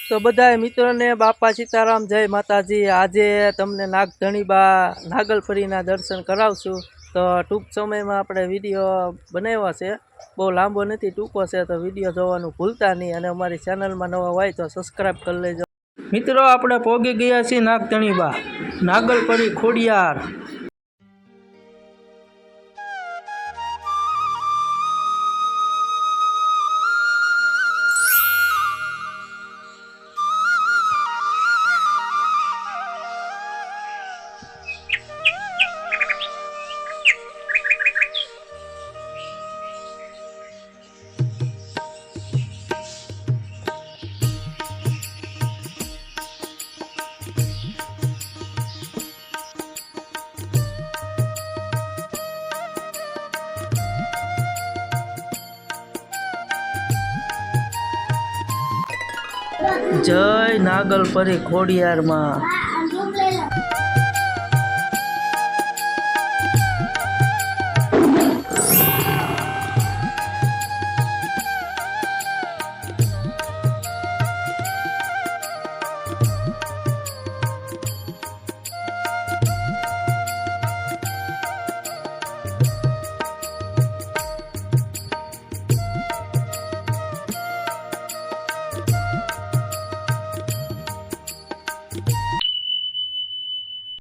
તો બધાય મિત્રોને બાપા સીતારામ, જય માતાજી। આજે તમને નાગધણીબા નાગલપરીના દર્શન કરાવશું। તો ટૂંક સમયમાં આપણે વિડીયો બનાવ્યો છે, બહુ લાંબો નથી, ટૂંકો છે, તો વિડીયો જોવાનું ભૂલતા નહીં અને અમારી ચેનલમાં નવા હોય તો સબસ્ક્રાઈબ કરી લેજો। મિત્રો આપણે પહોંચી ગયા છીએ નાગધણીબા નાગલપરી ખોડિયાર। જય નાગલપરી ખોડિયારમાં।